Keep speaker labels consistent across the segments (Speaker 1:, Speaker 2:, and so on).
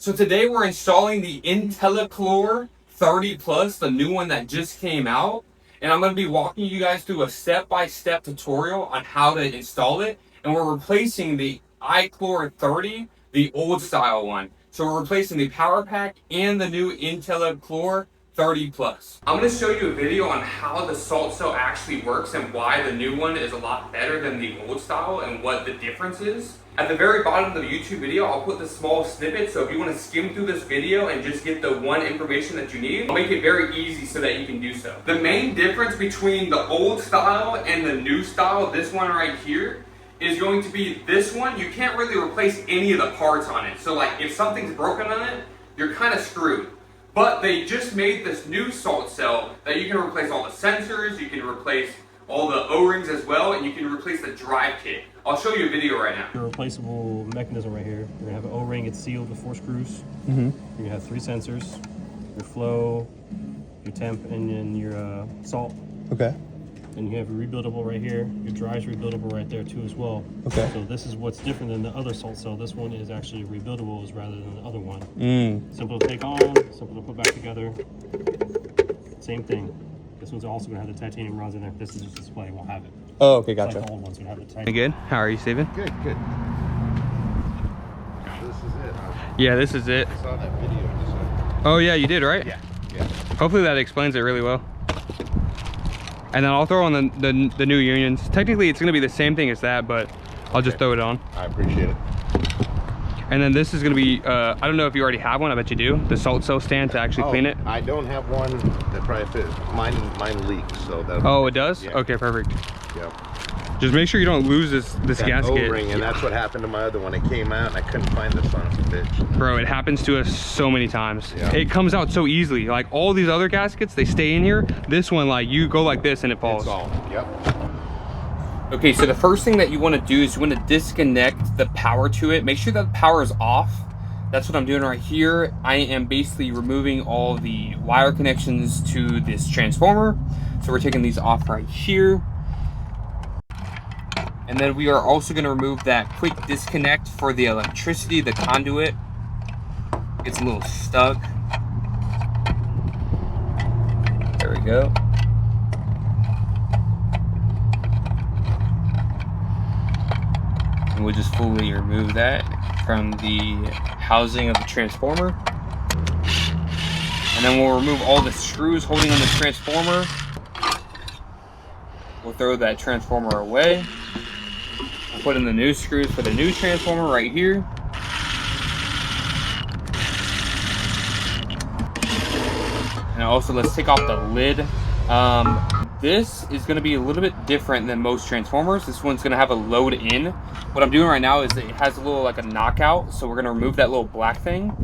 Speaker 1: So today we're installing the IntelliChlor 30 Plus, the new one that just came out. And I'm going to be walking you guys through a step-by-step tutorial on how to install it. And we're replacing the iChlor 30, the old style one. So we're replacing the power pack and the new IntelliChlor 30 Plus. I'm going to show you a video on how the salt cell actually works and why the new one is a lot better than the old style and what the difference is. At the very bottom of the YouTube video, I'll put the small snippet, so if you want to skim through this video and just get the one information that you need, I'll make it very easy so that you can do so. The main difference between the old style and the new style, this one right here, is going to be this one. You can't really replace any of the parts on it. So like if something's broken on it, you're kind of screwed. But they just made this new salt cell that you can replace all the sensors, you can replace all the O-rings as well, and you can replace the drive kit. I'll show you a video right now.
Speaker 2: Your replaceable mechanism right here. You're gonna have an O-ring, it's sealed with 4 screws. You're gonna have 3 sensors, your flow, your temp, and then your salt.
Speaker 3: Okay.
Speaker 2: And you have your rebuildable right here. Your dry is rebuildable right there too as well. Okay. So this is what's different than the other salt cell. This one is actually rebuildable rather than the other one. Simple to take on, simple to put back together. Same thing. This one's also gonna have the titanium rods in there. This is just display, won't have it.
Speaker 3: Oh, okay, gotcha.
Speaker 2: Like the old one's gonna have the titanium.
Speaker 1: Good? How are you, Steven?
Speaker 4: Good, good. This is it, huh?
Speaker 1: Yeah, this is it.
Speaker 4: I saw that video.
Speaker 1: Oh yeah, you did, right?
Speaker 4: Yeah.
Speaker 1: Hopefully that explains it really well. And then I'll throw on the new unions. Technically it's gonna be the same thing as that, but I'll just throw it on.
Speaker 4: I appreciate it.
Speaker 1: And then this is gonna be, I don't know if you already have one, I bet you do, the salt cell stand to actually clean it.
Speaker 4: I don't have one that probably fits. Mine leaks, so that.
Speaker 1: Oh, it does?
Speaker 4: Yeah.
Speaker 1: Okay, perfect.
Speaker 4: Yeah.
Speaker 1: Just make sure you don't lose this
Speaker 4: That
Speaker 1: gasket.
Speaker 4: O-ring, and that's what happened to my other one. It came out and I couldn't find the son of a bitch.
Speaker 1: Bro, it happens to us so many times.
Speaker 4: Yeah.
Speaker 1: It comes out so easily. Like all these other gaskets, they stay in here. This one, like you go like this and it falls.
Speaker 4: It's all, yep.
Speaker 1: Okay, so the first thing that you want to do is you want to disconnect the power to it. Make sure that the power is off. That's what I'm doing right here. I am basically removing all the wire connections to this transformer. So we're taking these off right here. And then we are also going to remove that quick disconnect for the electricity, the conduit. It's a little stuck. There we go. And we'll just fully remove that from the housing of the transformer. And then we'll remove all the screws holding on the transformer. We'll throw that transformer away. We'll put in the new screws for the new transformer right here. And also let's take off the lid. This is going to be a little bit different than most transformers. This one's going to have a load in. What I'm doing right now is it has a little like a knockout, so we're going to remove that little black thing.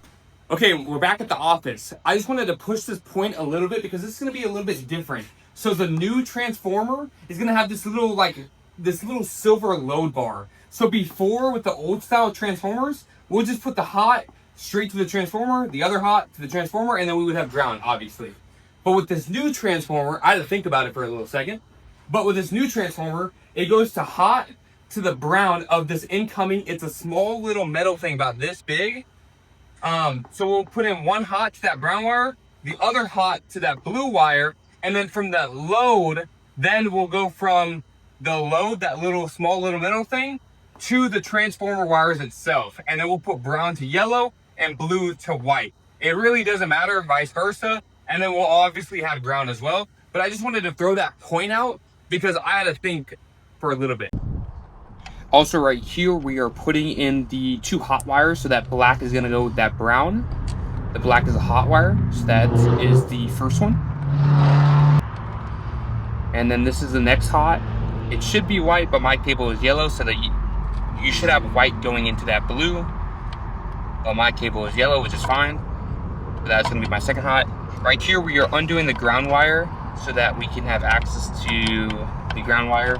Speaker 1: Okay, we're back at the office. I just wanted to push this point a little bit because this is going to be a little bit different. So the new transformer is going to have this little silver load bar. So before with the old style transformers, we'll just put the hot straight to the transformer, the other hot to the transformer, and then we would have ground, obviously. But with this new transformer, I had to think about it for a little second. But with this new transformer, it goes to hot to the brown of this incoming. It's a small little metal thing about this big. So we'll put in one hot to that brown wire, the other hot to that blue wire, and then from that load, then we'll go from the load, that small little metal thing, to the transformer wires itself. And then we'll put brown to yellow and blue to white. It really doesn't matter, vice versa. And then we'll obviously have ground as well. But I just wanted to throw that point out because I had to think for a little bit. Also right here, we are putting in the 2 hot wires. So that black is gonna go with that brown. The black is a hot wire. So that is the first one. And then this is the next hot. It should be white, but my cable is yellow, so that you should have white going into that blue. But my cable is yellow, which is fine. So that's gonna be my second hot. Right here, we are undoing the ground wire so that we can have access to the ground wire.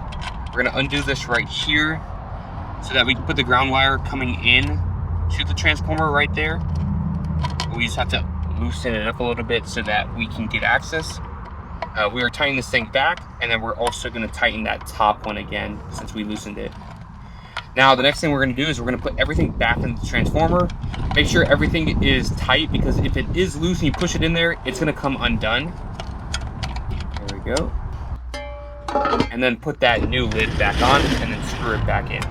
Speaker 1: We're gonna undo this right here so that we can put the ground wire coming in to the transformer right there. We just have to loosen it up a little bit so that we can get access. We are tightening this thing back, and then we're also gonna tighten that top one again since we loosened it. Now, the next thing we're going to do is we're going to put everything back in the transformer. Make sure everything is tight, because if it is loose and you push it in there, it's going to come undone. There we go. And then put that new lid back on and then screw it back in.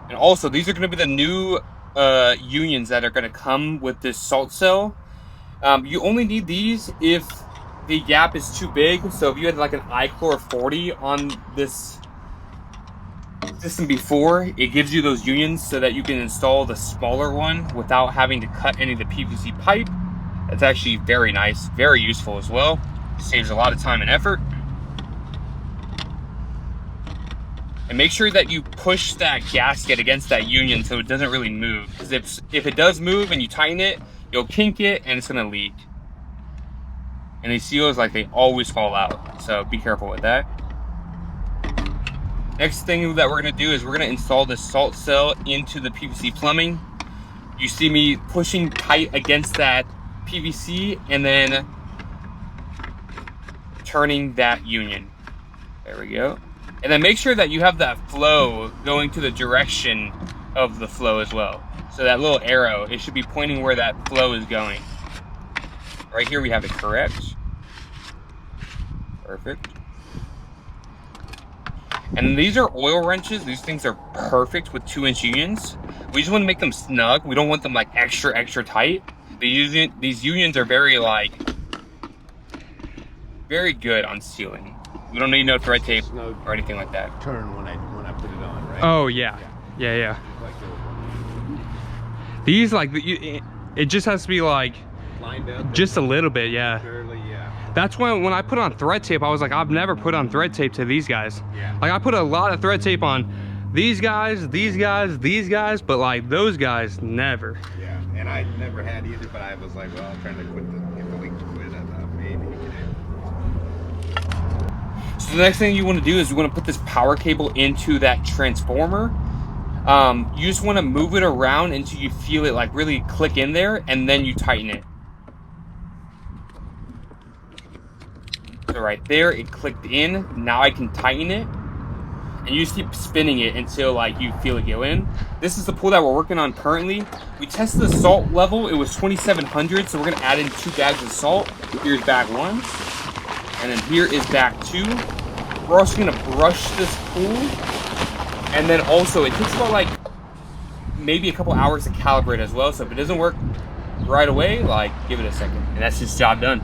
Speaker 1: And also, these are going to be the new unions that are going to come with this salt cell. You only need these if the gap is too big. So if you had like an iChlor 40 on this system before, it gives you those unions so that you can install the smaller one without having to cut any of the PVC pipe. That's actually very nice, very useful as well. Saves a lot of time and effort. And make sure that you push that gasket against that union so it doesn't really move. Because if it does move and you tighten it, you'll kink it and it's gonna leak. And these seals, like, they always fall out. So be careful with that. Next thing that we're gonna do is we're gonna install this salt cell into the PVC plumbing. You see me pushing tight against that PVC and then turning that union. There we go. And then make sure that you have that flow going to the direction of the flow as well. So that little arrow, it should be pointing where that flow is going. Right here we have it correct. Perfect. And these are oil wrenches. These things are perfect with 2-inch unions. We just want to make them snug. We don't want them like extra tight. These unions are very good on sealing. We don't need no thread tape or anything like that.
Speaker 4: Turn when I put it on, right?
Speaker 1: Oh yeah. These it just has to be like
Speaker 4: lined up.
Speaker 1: Just a little bit, yeah.
Speaker 4: Barely, yeah.
Speaker 1: That's when I put on thread tape, I was like, I've never put on thread tape to these guys.
Speaker 4: Yeah.
Speaker 1: Like I put a lot of thread tape on these guys, but like those guys, never.
Speaker 4: Yeah, and I never had either, but I was like, well, I'm trying to get the leak to quit. I thought maybe.
Speaker 1: So the next thing you want to do is you want to put this power cable into that transformer. You just want to move it around until you feel it like really click in there, and then you tighten it. So right there, it clicked in. Now I can tighten it. And you just keep spinning it until like you feel it go in. This is the pool that we're working on currently. We tested the salt level. It was 2,700, so we're gonna add in 2 bags of salt. Here's bag 1, and then here is bag 2. We're also gonna brush this pool, and then also it takes about like maybe a couple hours to calibrate as well. So if it doesn't work right away, like give it a second, and that's just job done.